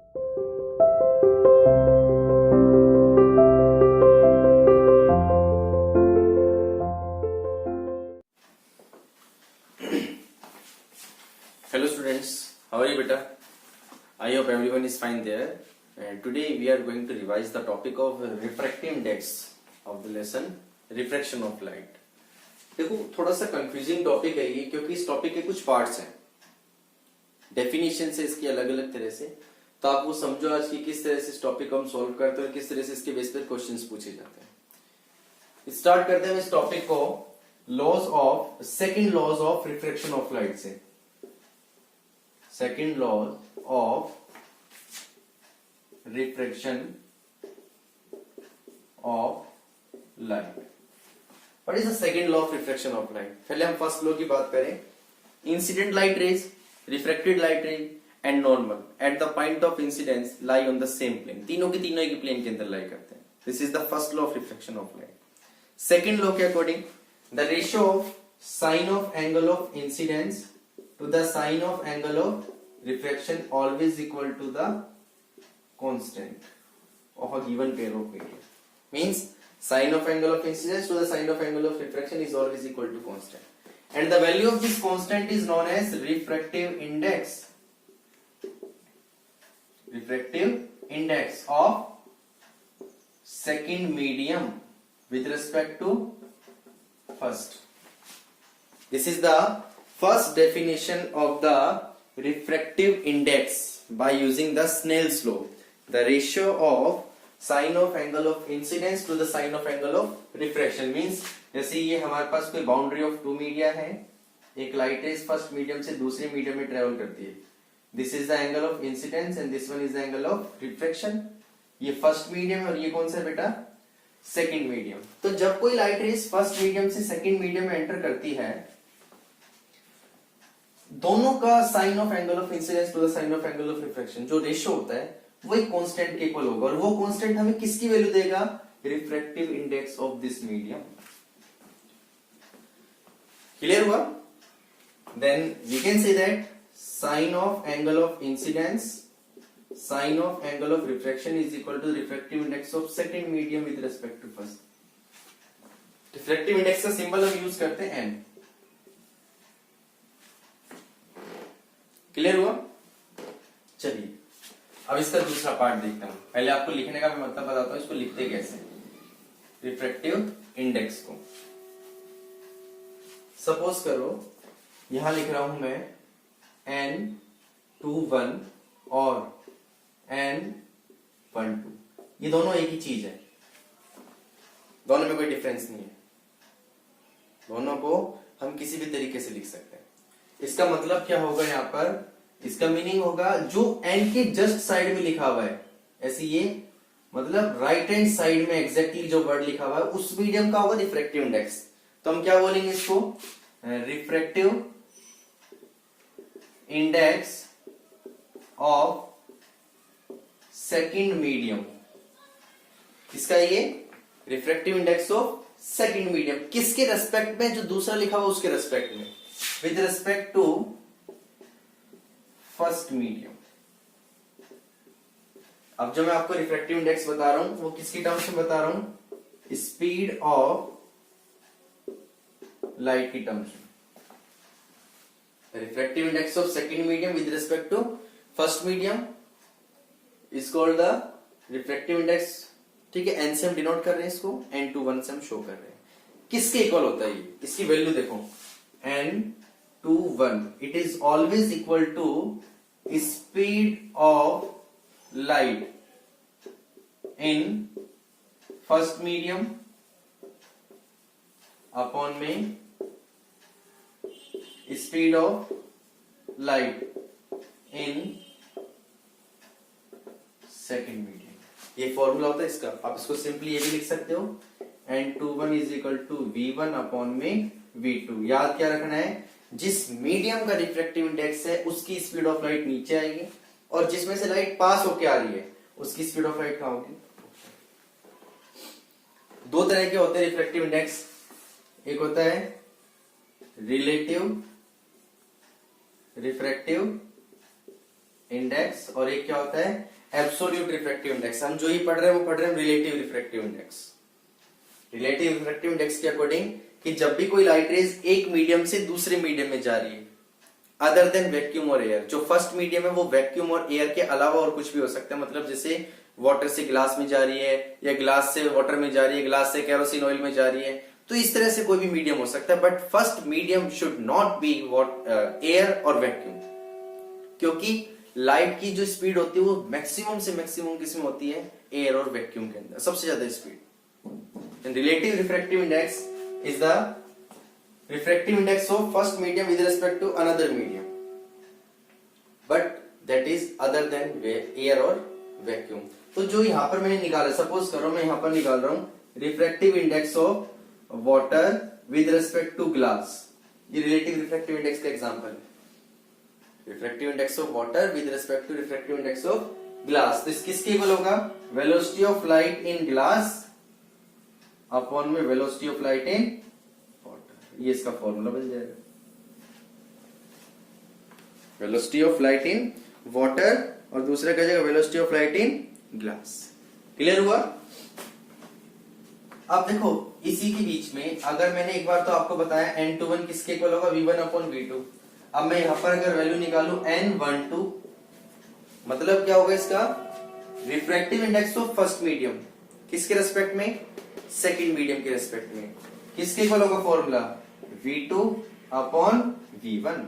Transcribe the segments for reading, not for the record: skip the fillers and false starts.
Hello students, how are you beta? I hope everyone is fine there. And today we are going to revise the topic of refractive index of the lesson refraction of light. देखो थोड़ा सा confusing topic है ये, क्योंकि इस topic के कुछ parts हैं, डेफिनेशन से इसकी अलग अलग तरह से, तो आप वो समझो आज की किस तरह से इस टॉपिक को हम सॉल्व करते हैं और किस तरह से इसके बेस पर क्वेश्चंस पूछे जाते हैं। स्टार्ट करते हैं इस टॉपिक को second laws of refraction of light से। Second law of refraction of light. What is the second law of refraction of light? पहले हम फर्स्ट लॉ की बात करें। Incident light rays, refracted light ray and normal at the point of incidence lie on the same plane. तीनों के तीनों एक plane के अंदर लाई करते हैं। This is the first law of refraction of light. Second law के according the ratio of sine of angle of incidence to the sine of angle of refraction always equal to the constant of a given pair of medium. Means sine of angle of incidence to the sine of angle of refraction is always equal to constant, and the value of this constant is known as refractive index. Refractive index of second medium with respect to first. This is the first definition of the refractive index by using the Snell's law. The ratio of sine of angle of incidence to the sine of angle of refraction means जैसे ये हमारे पास कोई boundary of to media है, एक light rays first medium से दूसरे medium में travel करती है। This is the angle of incidence and this one is the angle of refraction. ये फर्स्ट मीडियम और ये कौन सा बेटा? Second medium. तो जब कोई लाइट रेज फर्स्ट मीडियम से सेकंड मीडियम में एंटर करती है, दोनों का sine of angle of incidence to the sine of angle of refraction जो रेशियो होता है वो एक कांस्टेंट के इक्वल होगा, और वो कांस्टेंट हमें किसकी वैल्यू देगा? Refractive index of this medium. Clear हुआ? Then we can say that sine of angle of incidence sine of angle of refraction is equal to refractive index of second medium with respect to first. Refractive index का symbol हम use करते हैं N. Clear हुआ? चलिए अब इसका दूसरा part देखता हूं। पहले आपको लिखने का मैं मतलब बताता हूं, इसको लिखते कैसे। रिफ्रैक्टिव इंडेक्स को सपोज करो यहां लिख रहा हूं मैं N21 और N12, ये दोनों एक ही चीज है, दोनों में कोई डिफरेंस नहीं है, दोनों को हम किसी भी तरीके से लिख सकते हैं। इसका मतलब क्या होगा? यहां पर इसका मीनिंग होगा जो एन के जस्ट साइड में लिखा हुआ है, ऐसे ये मतलब राइट हैंड साइड में एग्जैक्टली जो वर्ड लिखा हुआ है उस मीडियम का होगा रिफ्रैक्टिव इंडेक्स। तो हम क्या बोलेंगे इसको? Refractive index of second medium. इसका ये refractive index of second medium किसके रेस्पेक्ट में? जो दूसरा लिखा हुआ उसके रेस्पेक्ट में, with respect to first medium. अब जो मैं आपको रिफ्रैक्टिव इंडेक्स बता रहा हूं वो किसकी टर्म्स में बता रहा हूं? स्पीड ऑफ लाइट की टर्म्स में। Refractive index of second medium with respect to first medium is called the refractive index. ठीक है, एन से हम डिनोट कर रहे हैं इसको, N21 से हम शो कर रहे हैं। किसके इक्वल होता है ये? इसकी वैल्यू देखो, N21 it is always equal to speed of light in first medium upon में speed of light in second medium. ये फॉर्मूला होता है इसका। आप इसको सिंपली ये भी लिख सकते हो, N21 is equal to V1 upon में V2। याद क्या रखना है? जिस मीडियम का रिफ्रैक्टिव इंडेक्स है उसकी स्पीड ऑफ लाइट नीचे आएगी, और जिसमें से लाइट पास होके आ रही है उसकी स्पीड ऑफ लाइट कहां होगी? दो तरह के होते हैं रिफ्रैक्टिव इंडेक्स, एक होता है रिलेटिव रिफ्रैक्टिव इंडेक्स और एक क्या होता है? Absolute refractive index. हम जो ही पढ़ रहे हैं वो पढ़ रहे हैं relative refractive index. Relative refractive index के अकॉर्डिंग कि जब भी कोई लाइट रेज एक मीडियम से दूसरे मीडियम में जा रही है अदर देन वैक्यूम और एयर, जो फर्स्ट मीडियम है वो वैक्यूम और एयर के अलावा और कुछ भी हो सकता है, मतलब जैसे वाटर से ग्लास में जा रही है या ग्लास से वाटर में जा रही है, ग्लास से केरोसिन ऑयल में जा रही है, तो इस तरह से कोई भी मीडियम हो सकता है, but first medium should not be air और वैक्यूम, क्योंकि लाइट की जो स्पीड होती है वो मैक्सिमम से मैक्सिमम किसमें होती है, एयर और वैक्यूम के अंदर सबसे ज्यादा speed. And relative refractive index is the refractive index of first medium with respect to another medium, but that is other than air or vacuum। तो जो यहाँ पर मैंने निकाला, सपोज करो मैं यहाँ पर निकाल रहा हूँ refractive index of water with respect to glass, ये रिलेटिव रिफ्रैक्टिव इंडेक्स का एग्जांपल है। Refractive index of water with respect to refractive index of glass, तो किसके इक्वल होगा, velocity of light in glass upon में वेलोसिटी ऑफ लाइट इन, ये इसका formula बन जाएगा, velocity of light in water और दूसरा क्या जाएगा velocity of light in glass. Clear हुआ। अब देखो इसी के बीच में अगर मैंने एक बार तो आपको बताया n21 किसके इक्वल होगा, v1 अपॉन v2। अब मैं यहां पर अगर वैल्यू निकालू n12, मतलब क्या होगा इसका, refractive index of first medium किसके रेस्पेक्ट में, सेकंड मीडियम के रेस्पेक्ट में, किसके इक्वल होगा फॉर्मूला, v2 अपॉन v1।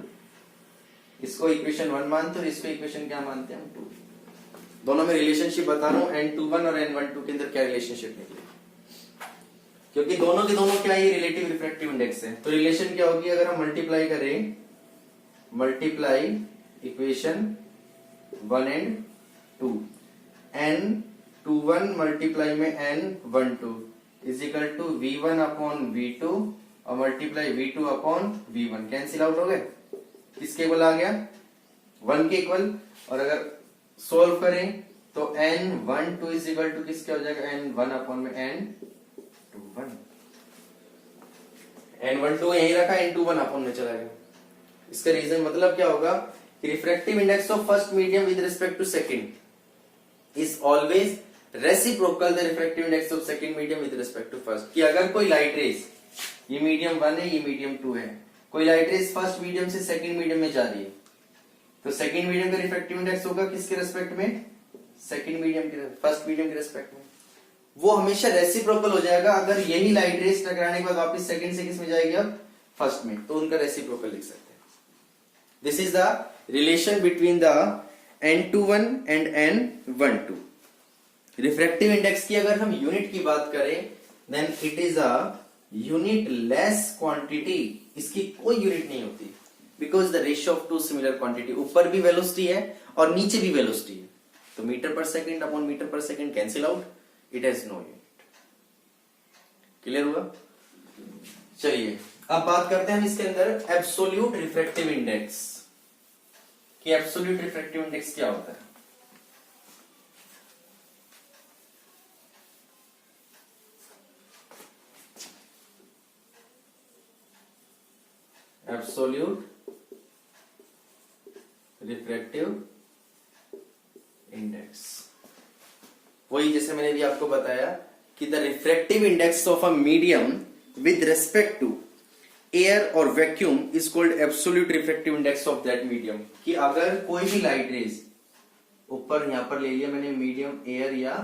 इसको इक्वेशन 1 मानते हैं और इसको इक्वेशन क्या मानते हैं हम, 2। दोनों में रिलेशनशिप बता रहा हूं n21 और n12 के अंदर क्या रिलेशनशिप निकले, क्योंकि दोनों के दोनों क्या ये रिलेटिव रिफ्रैक्टिव इंडेक्स है। तो रिलेशन क्या होगी, अगर हम मल्टीप्लाई करें, multiply equation 1 and 2, n21 multiply में n12 is equal to v1 upon v2 और multiply v2 upon v1, cancel out हो गए, किसके इक्वल आ गया, 1 के इक्वल। और अगर सोल्व करें तो n12 इज इक्वल टू किसके हो जाएगा, n1 अपॉन में n21, n12 यही रखा, n21 अपॉन में चला गया। इसका रीजन मतलब क्या होगा, refractive index of first medium with respect to second is always reciprocal the refractive index of second medium with respect to first. कि अगर कोई लाइट रेज, ये मीडियम 1 है, ये मीडियम 2 है, कोई लाइट रेज फर्स्ट मीडियम से सेकंड मीडियम में जा रही है, तो सेकंड मीडियम का रिफ्रैक्टिव इंडेक्स होगा किसके रेस्पेक्ट में, सेकंड मीडियम के, फर्स्ट मीडियम के रेस्पेक्ट में, वो हमेशा रेसिप्रोकल हो जाएगा। अगर यही लाइट रेज टकराने के बाद वापस सेकंड से किसमें जाएगी, अब फर्स्ट में, तो उनका रेसिप्रोकल लिख सकते हैं। This is the relation between the n21 and n12। Refractive index की अगर हम यूनिट की बात करें, then it is a unitless quantity, इसकी कोई यूनिट नहीं होती, because the ratio of two similar quantity, ऊपर भी वेलोसिटी है और नीचे भी वेलोसिटी है, तो metre per second upon metre per second cancel out, it has no unit. Clear हुआ। चलिए अब बात करते हैं हम इसके अंदर एब्सोल्यूट रिफ्रैक्टिव इंडेक्स कि एब्सोल्यूट रिफ्रैक्टिव इंडेक्स क्या होता है। एब्सोल्यूट रिफ्रैक्टिव इंडेक्स, वही जैसे मैंने भी आपको बताया कि the refractive index of a medium with respect to air और vacuum is called absolute refractive index of that medium. कि अगर कोई भी लाइट रेज, ऊपर यहां पर ले लिया मैंने मीडियम एयर या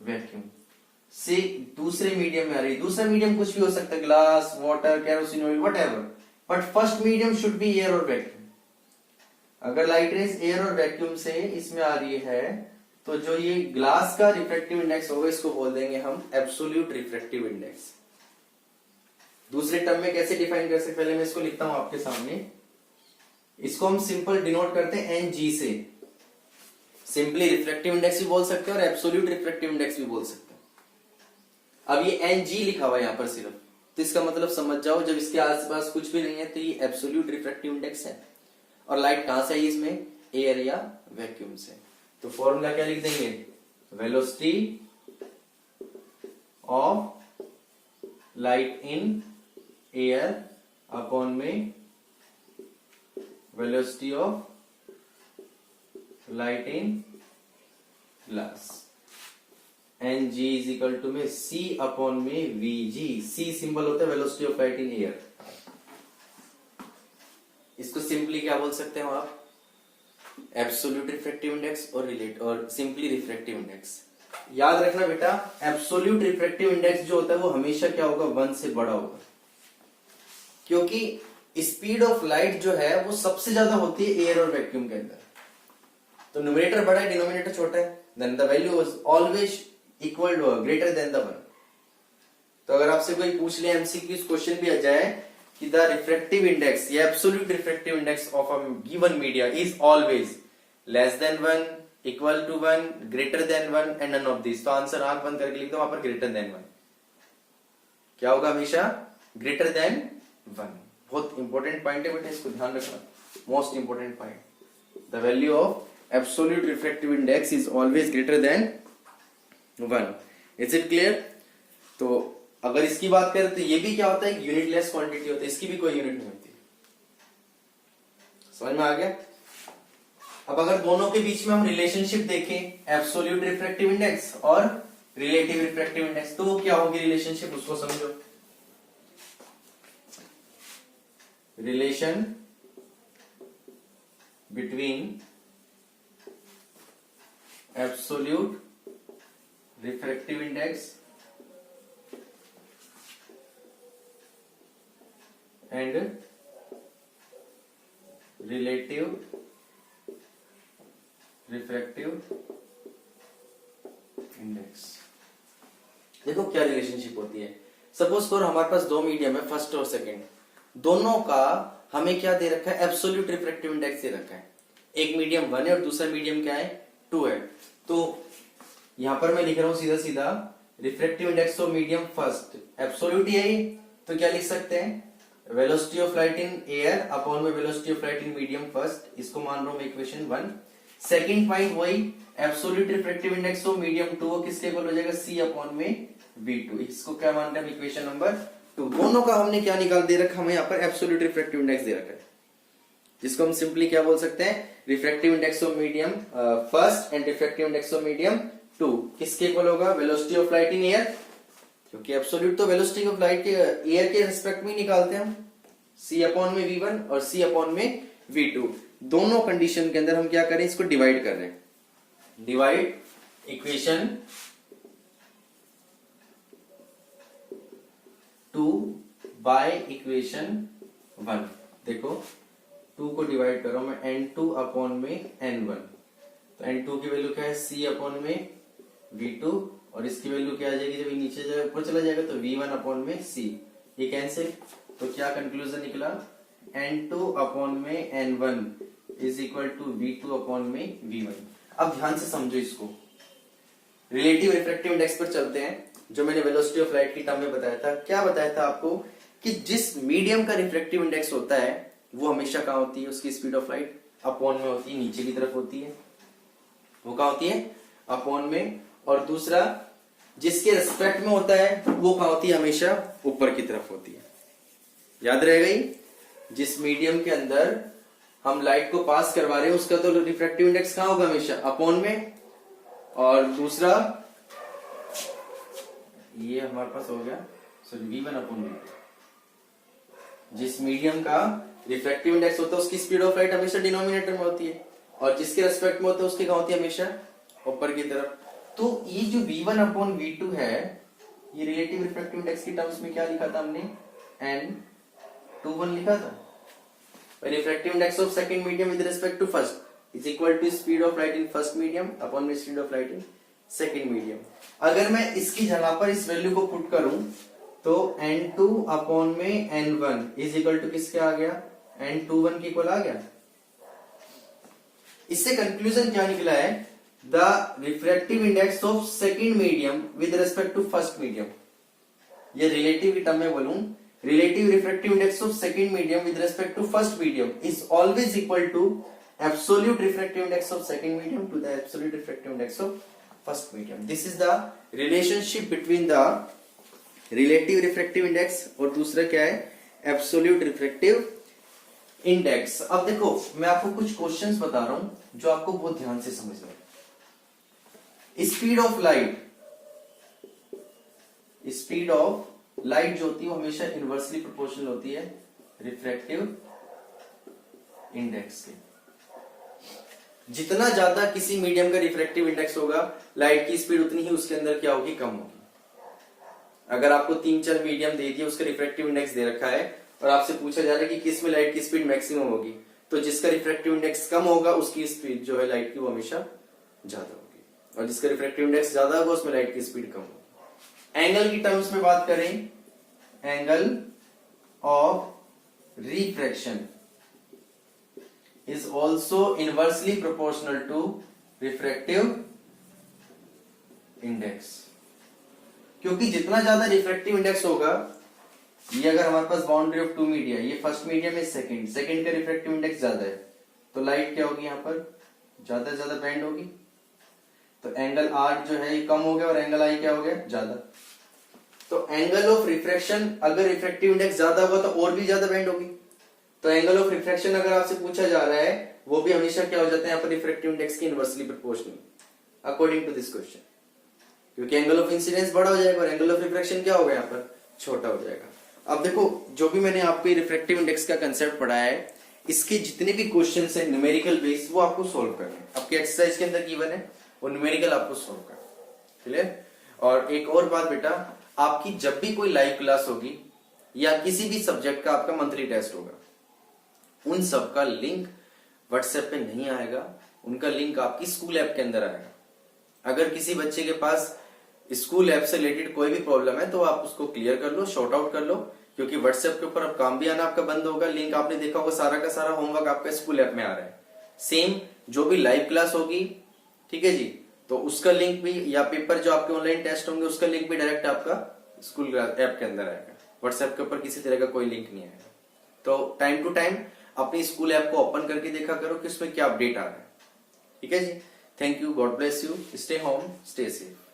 वैक्यूम से दूसरे मीडियम में आ रही, दूसरा मीडियम कुछ भी हो सकता है, glass, water, kerosene oil, whatever, but first medium should be air और वैक्यूम। अगर लाइट रेज एयर और वैक्यूम से इसमें आ रही है, तो जो ये ग्लास का रिफ्रैक्टिव इंडेक्स होगा इसको बोल देंगे हम एब्सोल्यूट रिफ्रैक्टिव इंडेक्स। दूसरे टर्म में कैसे डिफाइन कर सकते, पहले मैं इसको लिखता हूं आपके सामने, इसको हम सिंपल डिनोट करते हैं एनजी से। सिंपली रिफ्रैक्टिव इंडेक्स भी बोल सकते हैं और एब्सोल्यूट रिफ्रैक्टिव इंडेक्स भी बोल सकते हैं। अब ये एनजी लिखा हुआ है यहां पर सिर्फ, तो इसका मतलब समझ जाओ, जब इसके आसपास कुछ भी नहीं है तो ये एब्सोल्यूट रिफ्रैक्टिव इंडेक्स है। और लाइट कहां से आई इसमें, एयर या वैक्यूम से, तो फॉर्मूला क्या लिख देंगे, velocity of light in air upon में velocity of light in glass and g is equal to में सी अपॉन में वी जी। सी सिंबल होता है velocity of light in air. इसको सिंपली क्या बोल सकते हैं आप, एब्सोल्यूट रिफ्रैक्टिव इंडेक्स और सिंपली रिफ्रैक्टिव इंडेक्स। याद रखना बेटा, एब्सोल्यूट रिफ्रैक्टिव इंडेक्स जो होता है वो हमेशा क्या होगा, 1 से बड़ा होगा, क्योंकि स्पीड ऑफ लाइट जो है वो सबसे ज्यादा होती है एयर और वैक्यूम के अंदर। तो न्यूमरेटर बड़ा है, डिनोमिनेटर छोटा है, then the value is always equal to greater than the 1। तो अगर आपसे कोई पूछ ले एमसीक्यू क्वेश्चन भी आ जाए कि द रिफ्रैक्टिव इंडेक्स या absolute refractive index of a given media is always less than 1, equal to 1, greater than 1 and none of this, तो आंसर आंख बंद करके लिख दो वहां पर ग्रेटर देन 1। क्या होगा हमेशा, ग्रेटर देन 1। बहुत इंपॉर्टेंट पॉइंट है बेटा, इसको ध्यान रखना, most important point. The value of absolute refractive index is always greater than 1। Is it clear? तो अगर इसकी बात करें तो ये भी क्या होता है, यूनिटलेस क्वांटिटी होती है, इसकी भी कोई यूनिट नहीं होती। समझ में आ गया? अब अगर दोनों के बीच में हम रिलेशनशिप देखें, एब्सोल्यूट रिफ्रैक्टिव इंडेक्स और रिलेटिव रिफ्रैक्टिव इंडेक्स, तो वो क्या होगी रिलेशनशिप, उसको समझो। Relation between absolute refractive index and relative refractive index. देखो क्या रिलेशनशिप होती है। सपोज करो हमारे पास दो मीडियम है, फर्स्ट और सेकंड, दोनों का हमें क्या दे रखा है, एब्सोल्यूट रिफ्रैक्टिव इंडेक्स दे रखा है। एक मीडियम 1 है और दूसरा मीडियम क्या है, 2 है। तो यहां पर मैं लिख रहा हूं सीधा सीधा refractive index of medium first, absolute यही, तो क्या लिख सकते हैं, velocity of light in air upon में velocity of light in medium first, इसको मान रहा हूं मैं इक्वेशन 1। सेकंड पॉइंट वही absolute refractive index of medium 2, वो किसके इक्वल हो जाएगा, सी अपॉन में v2, इसको क्या मान रहे हैं इक्वेशन नंबर 2। दोनों का हमने क्या निकाल दे रखा, हमें यहाँ पर एब्सोल्यूट रिफ्रैक्टिव इंडेक्स दे रखा है, जिसको हम सिंपली क्या बोल सकते हैं, refractive index of medium first and refractive index of medium 2 किसके इक्वल होगा, velocity of light in air, क्योंकि एब्सोल्यूट तो वेलोसिटी ऑफ लाइट के एयर के रिस्पेक्ट में निकालते हैं हम, c अपॉन में v1 और c अपॉन में v2। दोनों कंडीशन के अंदर हम क्या करें, इसको डिवाइड कर रहे हैं, डिवाइड इक्वेशन 2 बाय इक्वेशन 1। देखो 2 को डिवाइड कर रहा हूं मैं n2 अपॉन में n1, तो n2 की वैल्यू क्या है, c अपॉन में v2, और इसकी वैल्यू क्या आ जाएगी, जब ये नीचे जाएगा ऊपर चला जाएगा तो v1 अपॉन में c, ये कैंसिल, तो क्या कंक्लूजन निकला, n2 अपॉन में n1 is equal to v2 upon में v1। अब ध्यान से समझो इसको, रिलेटिव रिफ्रैक्टिव इंडेक्स पर चलते हैं, जो मैंने वेलोसिटी ऑफ लाइट की टर्म में बताया था। क्या बताया था आपको कि जिस मीडियम का रिफ्रैक्टिव इंडेक्स होता है वो हमेशा कहां होती है, उसकी स्पीड ऑफ लाइट अपॉन में होती है, नीचे की तरफ होती है, वो कहां होती है, अपॉन में। और दूसरा जिसके रिस्पेक्ट में होता है वो कहां होती है, हमेशा ऊपर की तरफ होती है। याद रहेगा ही, जिस मीडियम के अंदर हम लाइट को पास करवा रहे हैं उसका तो रिफ्रैक्टिव इंडेक्स कहां होगा, हमेशा अपॉन में। और दूसरा ये हमारे पास हो गया सॉरी v1 अपॉन v2। जिस मीडियम का रिफ्रैक्टिव इंडेक्स होता है उसकी स्पीड ऑफ लाइट हमेशा डिनोमिनेटर में होती है, और जिसके रेस्पेक्ट में होता है उसकी कहां होती है, हमेशा ऊपर की तरफ। तो ये जो v1 अपॉन v2 है, ये रिलेटिव रिफ्रैक्टिव इंडेक्स की टर्म्स में क्या लिखा था हमने, n21 लिखा था। Refractive index of second medium with respect to first is equal to speed of light in first medium upon में speed of light in second medium. अगर मैं इसकी जगह पर इस वैल्यू को पुट करूं तो n2 अपॉन में n1 इज इक्वल टू किसके आ गया, n21 के इक्वल आ गया। इससे कंक्लूजन क्या निकला है, the refractive index of second medium with respect to first medium, ये रिलेटिव की टर्म में बोलूं, relative refractive index of second medium with respect to first medium is always equal to absolute refractive index of second medium to the absolute refractive index of first medium. This is the relationship between the relative refractive index और दूसरा क्या है, absolute refractive index. अब देखो मैं आपको कुछ questions बता रहा हूं जो आपको बहुत ध्यान से समझना है। Speed of light, speed of light जो होती है वो हमेशा इनवर्सली प्रोपोर्शनल होती है रिफ्रैक्टिव इंडेक्स के। जितना ज्यादा किसी मीडियम का रिफ्रैक्टिव इंडेक्स होगा, लाइट की स्पीड उतनी ही उसके अंदर क्या होगी, कम होगी। अगर आपको 3-4 मीडियम दे दिए, उसका रिफ्रैक्टिव इंडेक्स दे रखा है और आपसे पूछा जा रहा है कि किस में लाइट की स्पीड मैक्सिमम होगी, तो जिसका रिफ्रैक्टिव इंडेक्स कम होगा उसकी स्पीड जो है लाइट की वो हमेशा ज्यादा होगी, और जिसका रिफ्रैक्टिव इंडेक्स ज्यादा होगा उसमें लाइट की स्पीड कम होगी। एंगल की टर्म्स में बात करें, angle of refraction is also inversely proportional to refractive index, क्योंकि जितना ज्यादा रिफ्रैक्टिव इंडेक्स होगा, ये अगर हमारे पास बाउंड्री ऑफ 2 मीडिया, ये फर्स्ट मीडियम है, सेकंड का रिफ्रैक्टिव इंडेक्स ज्यादा है, तो लाइट क्या होगी यहाँ पर ज्यादा से ज्यादा बेंड होगी, तो एंगल आर जो है ये कम हो गया और एंगल आई क्या हो गया, ज्यादा। तो एंगल ऑफ रिफ्रैक्शन अगर रिफ्रैक्टिव इंडेक्स ज्यादा होगा तो और भी ज्यादा बेंड होगी। तो एंगल ऑफ रिफ्रैक्शन अगर आपसे पूछा जा रहा है वो भी हमेशा क्या हो जाता है यहाँ पर रिफ्रैक्टिव इंडेक्स की inversely proportional according to this question, क्योंकि एंगल ऑफ इंसिडेंस बड़ा हो जाएगा और एंगल ऑफ रिफ्रैक्शन क्या होगा यहाँ पर छोटा हो जाएगा। अब देखो जो भी मैंने आपको रिफ्रैक्टिव इंडेक्स का कंसेप्ट पढ़ाया है, इसके जितने भी क्वेश्चन है न्यूमेरिकल बेस वो आपको सोल्व करना है। आपके एक्सरसाइज के अंदर गिवन है वो न्यूमेरिकल आपको सोल्व करना है, क्लियर। और एक और बात बेटा, आपकी जब भी कोई लाइव क्लास होगी या किसी भी सब्जेक्ट का आपका मंथली टेस्ट होगा, उन सब का लिंक व्हाट्सएप पे नहीं आएगा, उनका लिंक आपकी स्कूल ऐप के अंदर आएगा। अगर किसी बच्चे के पास स्कूल ऐप से रिलेटेड कोई भी प्रॉब्लम है तो आप उसको क्लियर कर लो, शॉर्ट आउट कर लो, क्योंकि व्हाट्सएप के ऊपर अब काम भी आना आपका बंद होगा। लिंक आपने देखा होगा, सारा का सारा होमवर्क आपका स्कूल ऐप में आ रहा है। सेम जो भी लाइव क्लास होगी, ठीक है जी, तो उसका लिंक भी, या पेपर जो आपके ऑनलाइन टेस्ट होंगे उसका लिंक भी डायरेक्ट आपका स्कूल ऐप के अंदर आएगा। व्हाट्सएप के ऊपर किसी तरह का कोई लिंक नहीं आएगा। तो टाइम टू टाइम अपनी स्कूल ऐप को ओपन करके देखा करो कि उसमें क्या अपडेट आ रहा है, ठीक है जी। Thank you, God bless you, stay home, stay safe.